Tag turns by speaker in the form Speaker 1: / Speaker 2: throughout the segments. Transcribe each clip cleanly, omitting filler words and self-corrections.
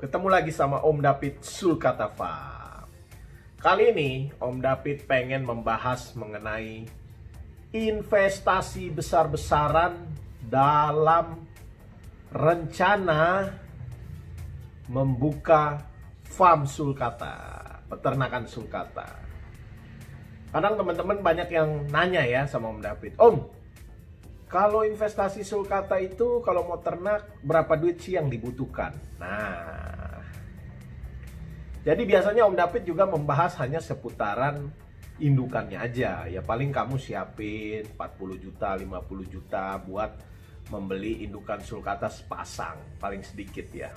Speaker 1: ketemu lagi sama Om David Sulkata Farm. Kali ini Om David pengen membahas mengenai investasi besar-besaran dalam rencana membuka farm sulcata, peternakan sulcata. Kadang teman-teman banyak yang nanya ya sama Om David, Om, kalau investasi sulcata itu kalau mau ternak berapa duit sih yang dibutuhkan? Nah, jadi biasanya Om David juga membahas hanya seputaran indukannya aja. Ya paling kamu siapin 40 juta, 50 juta buat membeli indukan sulcata sepasang, paling sedikit ya.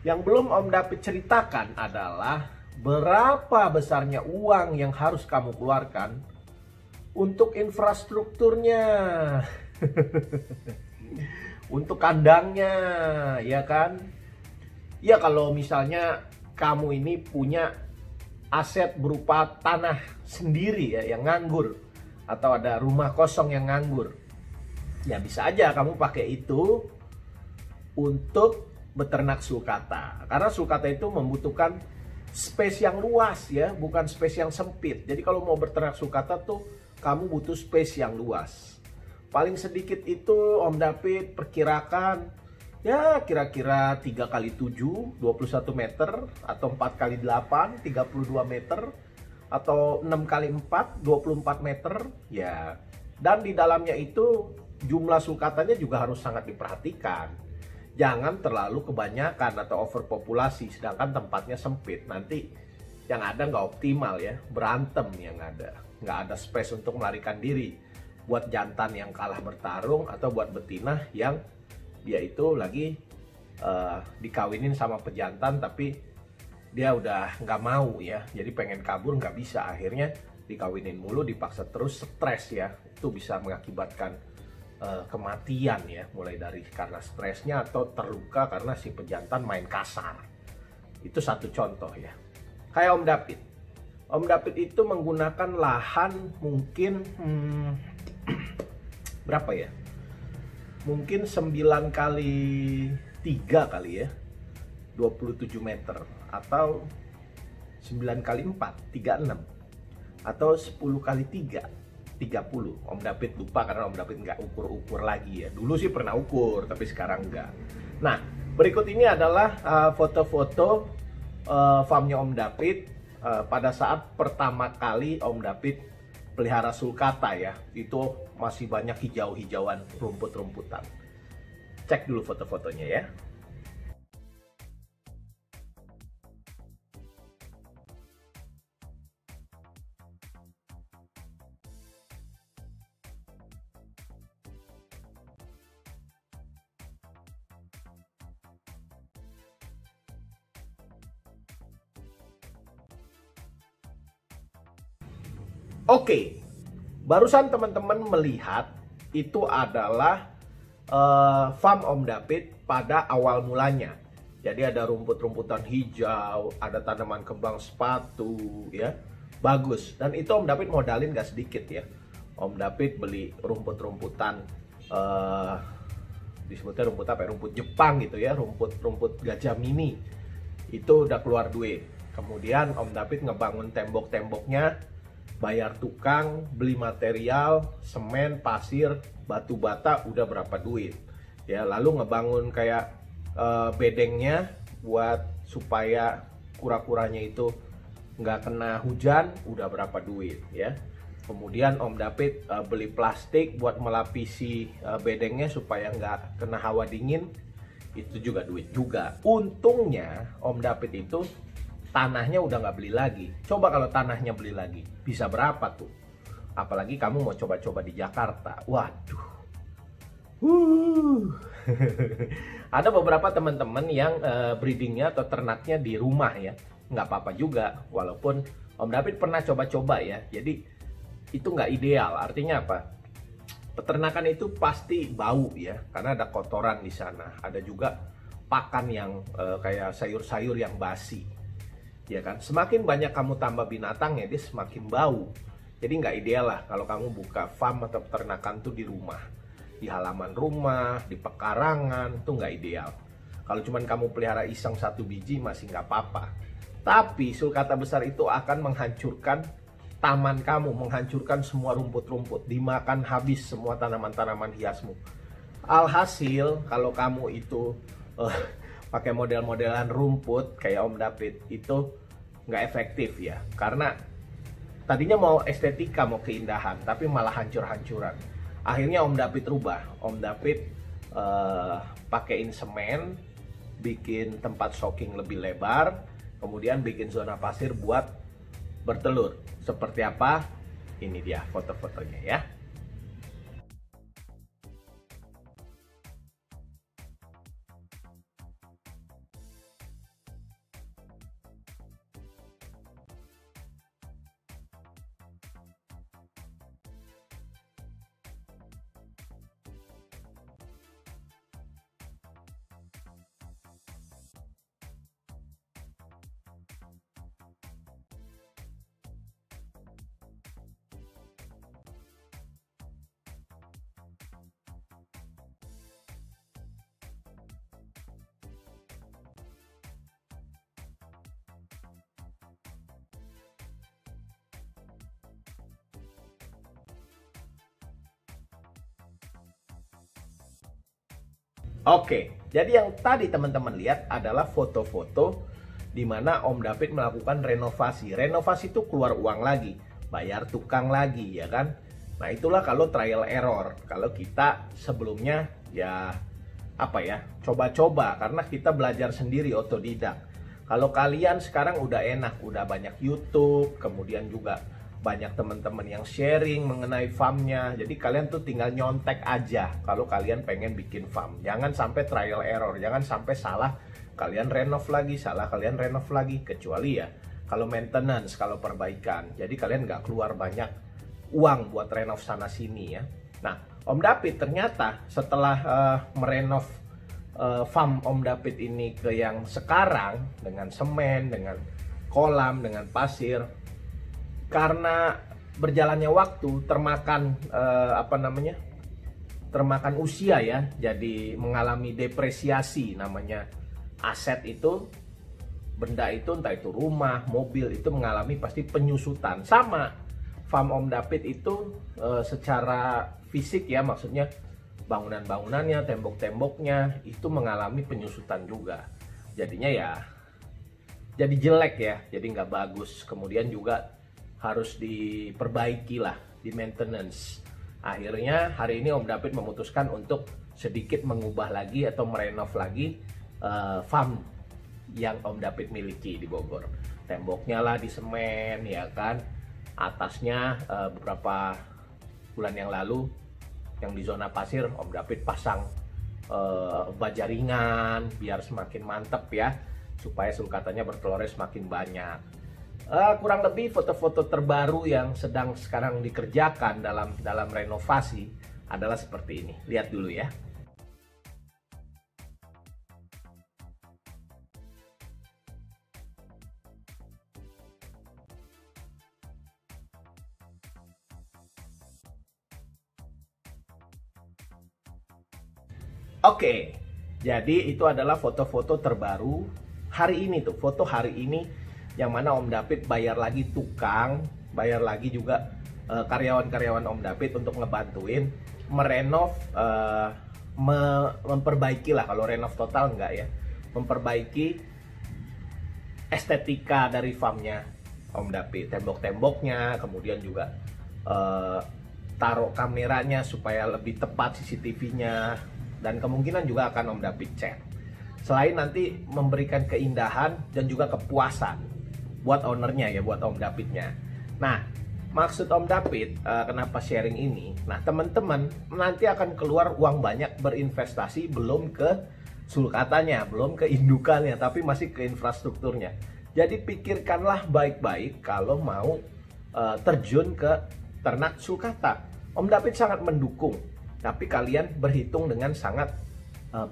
Speaker 1: Yang belum Om David ceritakan adalah berapa besarnya uang yang harus kamu keluarkan untuk infrastrukturnya, untuk kandangnya, ya kan? Ya kalau misalnya kamu ini punya aset berupa tanah sendiri ya, yang nganggur, atau ada rumah kosong yang nganggur, ya bisa aja kamu pakai itu untuk beternak sulcata. Karena sulcata itu membutuhkan space yang luas ya, bukan space yang sempit. Jadi kalau mau beternak sulcata tuh kamu butuh space yang luas. Paling sedikit itu Om David perkirakan ya kira-kira 3x7, 21 meter, atau 4x8, 32 meter, atau 6x4, 24 meter ya. Dan di dalamnya itu jumlah sulcatanya juga harus sangat diperhatikan. Jangan terlalu kebanyakan atau overpopulasi sedangkan tempatnya sempit. Nanti yang ada nggak optimal ya, berantem yang ada. Nggak ada space untuk melarikan diri buat jantan yang kalah bertarung atau buat betina yang dia itu lagi dikawinin sama pejantan tapi dia udah nggak mau ya, jadi pengen kabur nggak bisa, akhirnya dikawinin mulu, dipaksa terus, stres ya, itu bisa mengakibatkan kematian ya, mulai dari karena stresnya atau terluka karena si pejantan main kasar. Itu satu contoh ya. Kayak Om David itu menggunakan lahan mungkin berapa ya? Mungkin 9 kali 3 kali ya, 27 meter, atau 9 kali 4, 36, atau 10 kali 3, 30. Om David lupa karena Om David nggak ukur-ukur lagi ya. Dulu sih pernah ukur, tapi sekarang nggak. Nah, berikut ini adalah foto-foto farmnya Om David pada saat pertama kali Om David pelihara sulcata ya. Itu masih banyak hijau-hijauan, rumput-rumputan. Cek dulu foto-fotonya ya. Oke, barusan teman-teman melihat itu adalah farm Om David pada awal mulanya. Jadi ada rumput-rumputan hijau, ada tanaman kembang sepatu ya, bagus. Dan itu Om David modalin gak sedikit ya. Om David beli rumput-rumputan, disebutnya rumput apa ya? Rumput Jepang gitu ya, rumput gajah mini. Itu udah keluar duit. Kemudian Om David ngebangun tembok-temboknya, bayar tukang, beli material, semen, pasir, batu bata, udah berapa duit ya. Lalu ngebangun kayak bedengnya buat supaya kura-kuranya itu nggak kena hujan, udah berapa duit ya. Kemudian Om David beli plastik buat melapisi bedengnya supaya nggak kena hawa dingin, itu juga duit juga. Untungnya Om David itu tanahnya udah nggak beli lagi. Coba kalau tanahnya beli lagi, bisa berapa tuh? Apalagi kamu mau coba-coba di Jakarta. Waduh. Ada beberapa teman-teman yang breedingnya atau ternaknya di rumah ya. Nggak apa-apa juga. Walaupun Om David pernah coba-coba ya. Jadi itu nggak ideal. Artinya apa? Peternakan itu pasti bau ya. Karena ada kotoran di sana. Ada juga pakan yang kayak sayur-sayur yang basi. Ya kan, semakin banyak kamu tambah binatang ya dia semakin bau. Jadi nggak ideal lah kalau kamu buka farm atau peternakan tuh di rumah, di halaman rumah, di pekarangan, tuh nggak ideal. Kalau cuman kamu pelihara iseng 1 biji masih nggak apa-apa. Tapi sulcata besar itu akan menghancurkan taman kamu, menghancurkan semua rumput-rumput, dimakan habis semua tanaman-tanaman hiasmu. Alhasil kalau kamu itu pakai model-modelan rumput kayak Om David itu nggak efektif ya, karena tadinya mau estetika, mau keindahan, tapi malah hancur-hancuran. Akhirnya Om David rubah. Om David pakein semen, bikin tempat shocking lebih lebar, kemudian bikin zona pasir buat bertelur. Seperti apa? Ini dia foto-fotonya ya. Oke, jadi yang tadi teman-teman lihat adalah foto-foto di mana Om David melakukan renovasi. Renovasi itu keluar uang lagi, bayar tukang lagi, ya kan? Nah, itulah kalau trial error. Kalau kita sebelumnya ya apa ya, coba-coba karena kita belajar sendiri, otodidak. Kalau kalian sekarang udah enak, udah banyak YouTube, kemudian juga banyak teman-teman yang sharing mengenai farmnya. Jadi kalian tuh tinggal nyontek aja kalau kalian pengen bikin farm. Jangan sampai trial error, jangan sampai salah kalian renov lagi, salah kalian renov lagi. Kecuali ya kalau maintenance, kalau perbaikan. Jadi kalian nggak keluar banyak uang buat renov sana sini ya. Nah, Om David ternyata setelah merenov farm Om David ini ke yang sekarang dengan semen, dengan kolam, dengan pasir, karena berjalannya waktu termakan termakan usia ya, jadi mengalami depresiasi. Namanya aset itu, benda itu, entah itu rumah, mobil, itu mengalami pasti penyusutan. Sama farm Om David itu secara fisik ya, maksudnya bangunan-bangunannya, tembok-temboknya itu mengalami penyusutan juga. Jadinya ya jadi jelek ya, jadi nggak bagus. Kemudian juga harus diperbaiki lah, di maintenance. Akhirnya hari ini Om David memutuskan untuk sedikit mengubah lagi atau merenov lagi farm yang Om David miliki di Bogor. Temboknya lah di semen ya kan, atasnya beberapa bulan yang lalu yang di zona pasir Om David pasang baja ringan biar semakin mantep ya, supaya sulcatanya bertelurnya semakin banyak. Kurang lebih foto-foto terbaru yang sedang sekarang dikerjakan dalam renovasi adalah seperti ini. Lihat dulu ya. Oke, jadi itu adalah foto-foto terbaru hari ini tuh, foto hari ini yang mana Om David bayar lagi tukang, bayar lagi juga karyawan-karyawan Om David untuk ngebantuin merenov, memperbaiki lah, kalau renov total enggak ya, memperbaiki estetika dari farmnya Om David, tembok-temboknya, kemudian juga taruh kameranya supaya lebih tepat CCTV-nya, dan kemungkinan juga akan Om David cat. Selain nanti memberikan keindahan dan juga kepuasan buat ownernya ya, buat Om Davidnya. Nah, maksud Om David kenapa sharing ini? Nah, teman-teman nanti akan keluar uang banyak berinvestasi, belum ke sulcatanya, belum ke indukannya, tapi masih ke infrastrukturnya. Jadi pikirkanlah baik-baik kalau mau terjun ke ternak sulcata. Om David sangat mendukung, tapi kalian berhitung dengan sangat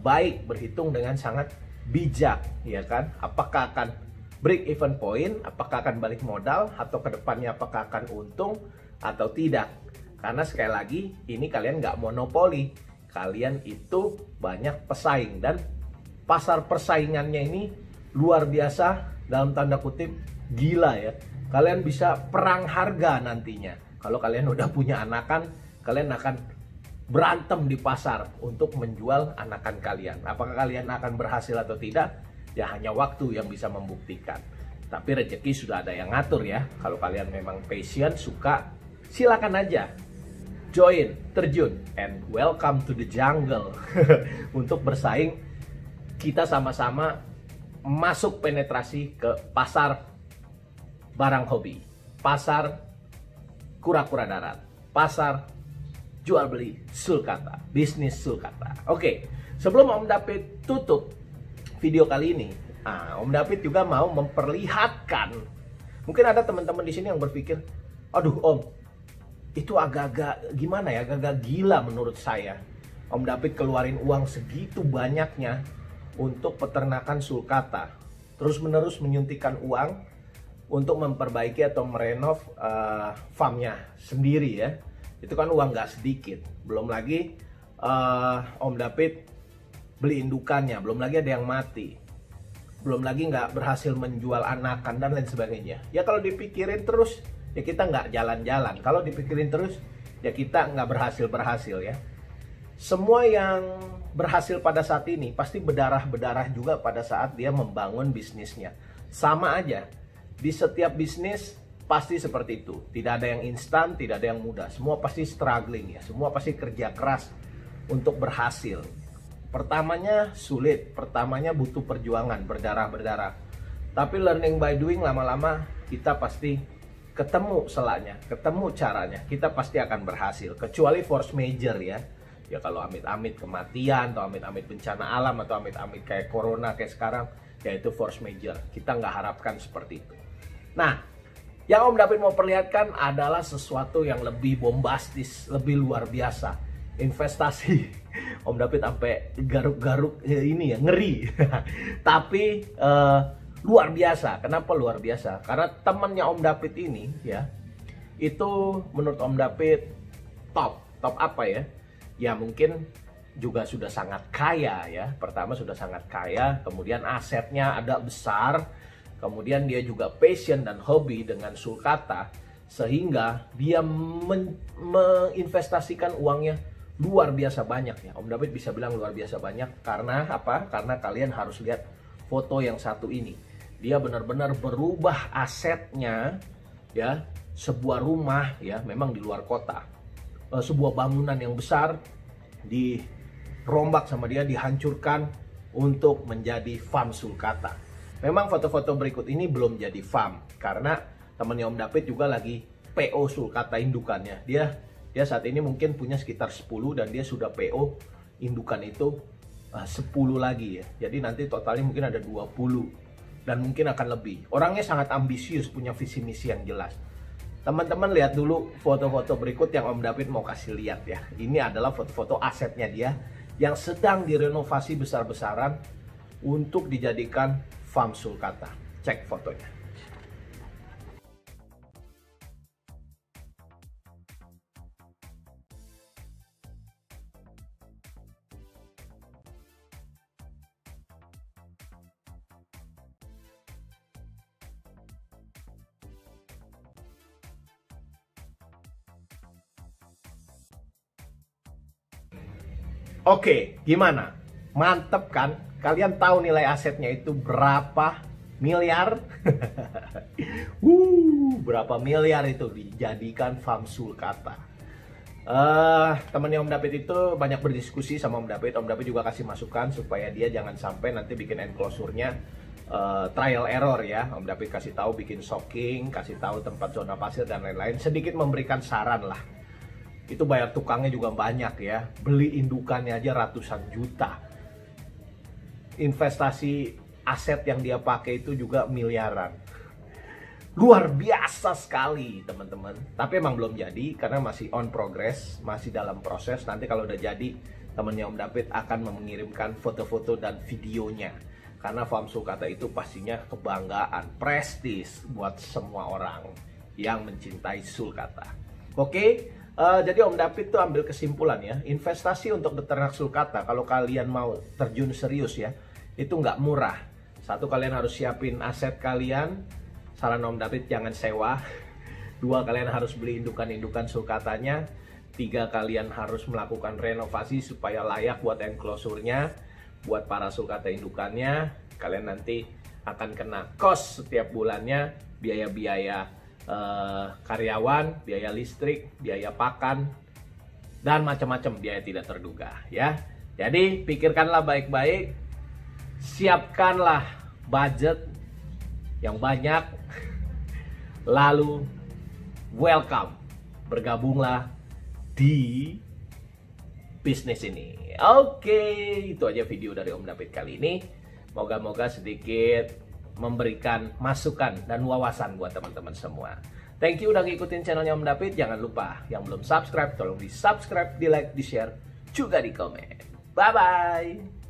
Speaker 1: baik, berhitung dengan sangat bijak, ya kan? Apakah akan break even point, apakah akan balik modal, atau kedepannya apakah akan untung atau tidak. Karena sekali lagi ini kalian nggak monopoli, kalian itu banyak pesaing, dan pasar persaingannya ini luar biasa, dalam tanda kutip gila ya. Kalian bisa perang harga nantinya. Kalau kalian udah punya anakan, kalian akan berantem di pasar untuk menjual anakan kalian. Apakah kalian akan berhasil atau tidak? Ya hanya waktu yang bisa membuktikan. Tapi rezeki sudah ada yang ngatur ya. Kalau kalian memang passion, suka, silakan aja join, terjun, and welcome to the jungle. Untuk bersaing, kita sama-sama masuk penetrasi ke pasar barang hobi, pasar kura-kura darat, pasar jual beli sulcata, bisnis sulcata. Oke, sebelum Om David tutup video kali ini, Om David juga mau memperlihatkan. Mungkin ada teman-teman di sini yang berpikir, aduh Om, itu agak-agak gimana ya, agak-agak gila menurut saya. Om David keluarin uang segitu banyaknya untuk peternakan sulcata, terus-menerus menyuntikkan uang untuk memperbaiki atau merenov farmnya sendiri ya. Itu kan uang nggak sedikit. Belum lagi Om David beli indukannya, belum lagi ada yang mati, belum lagi nggak berhasil menjual anakan dan lain sebagainya. Ya kalau dipikirin terus, ya kita nggak jalan-jalan. Kalau dipikirin terus, ya kita nggak berhasil ya. Semua yang berhasil pada saat ini pasti berdarah-berdarah juga pada saat dia membangun bisnisnya. Sama aja, di setiap bisnis pasti seperti itu. Tidak ada yang instan, tidak ada yang mudah. Semua pasti struggling ya. Semua pasti kerja keras untuk berhasil. Pertamanya sulit, pertamanya butuh perjuangan, berdarah-berdarah. Tapi learning by doing, lama-lama kita pasti ketemu selanya, ketemu caranya. Kita pasti akan berhasil. Kecuali force major ya. Ya kalau amit-amit kematian, atau amit-amit bencana alam, atau amit-amit kayak corona kayak sekarang, ya itu force major. Kita nggak harapkan seperti itu. Nah, yang Om David mau perlihatkan adalah sesuatu yang lebih bombastis, lebih luar biasa. Investasi. Om David sampai garuk-garuk ini ya, ngeri. Tapi luar biasa. Kenapa luar biasa? Karena temannya Om David ini ya, itu menurut Om David top. Top apa ya? Ya mungkin juga sudah sangat kaya ya. Pertama sudah sangat kaya, kemudian asetnya ada besar. Kemudian dia juga passion dan hobi dengan sulcata, sehingga dia menginvestasikan uangnya luar biasa banyak ya. Om David bisa bilang luar biasa banyak karena apa? Karena kalian harus lihat foto yang satu ini. Dia benar-benar berubah asetnya ya, sebuah rumah ya, memang di luar kota. Sebuah bangunan yang besar dirombak sama dia, dihancurkan untuk menjadi farm sulcata. Memang foto-foto berikut ini belum jadi farm karena temannya Om David juga lagi PO sulcata indukannya. Dia saat ini mungkin punya sekitar 10 dan dia sudah PO indukan itu 10 lagi ya. Jadi nanti totalnya mungkin ada 20 dan mungkin akan lebih. Orangnya sangat ambisius, punya visi misi yang jelas. Teman-teman lihat dulu foto-foto berikut yang Om David mau kasih lihat ya. Ini adalah foto-foto asetnya dia yang sedang direnovasi besar-besaran untuk dijadikan farm sulcata. Cek fotonya. Oke, gimana? Mantep kan? Kalian tahu nilai asetnya itu berapa miliar? Berapa miliar itu dijadikan farm sulcata. Temannya Om David itu banyak berdiskusi sama Om David. Om David juga kasih masukan supaya dia jangan sampai nanti bikin enclosure-nya trial error ya. Om David kasih tahu bikin shocking, kasih tahu tempat zona pasir dan lain-lain. Sedikit memberikan saran lah. Itu bayar tukangnya juga banyak ya. Beli indukannya aja ratusan juta. Investasi aset yang dia pakai itu juga miliaran. Luar biasa sekali teman-teman. Tapi emang belum jadi karena masih on progress, masih dalam proses. Nanti kalau udah jadi, temannya Om David akan mengirimkan foto-foto dan videonya. Karena farm sulcata itu pastinya kebanggaan, prestis buat semua orang yang mencintai sulcata. Oke? Jadi Om David tuh ambil kesimpulan ya, investasi untuk beternak sulcata kalau kalian mau terjun serius ya, itu nggak murah. Satu, kalian harus siapin aset kalian. Saran Om David, jangan sewa. Dua, kalian harus beli indukan-indukan sulcatanya. Tiga, kalian harus melakukan renovasi supaya layak buat enclosure-nya. Buat para sulcata indukannya, kalian nanti akan kena cost setiap bulannya, biaya-biaya karyawan, biaya listrik, biaya pakan, dan macam-macam biaya tidak terduga ya. Jadi pikirkanlah baik-baik, siapkanlah budget yang banyak, lalu welcome, bergabunglah di bisnis ini. Oke, itu aja video dari Om David kali ini. Moga-moga sedikit memberikan masukan dan wawasan buat teman-teman semua. Thank you udah ngikutin channelnya Om David. Jangan lupa yang belum subscribe, tolong di subscribe, di like, di share, juga di komen. Bye-bye.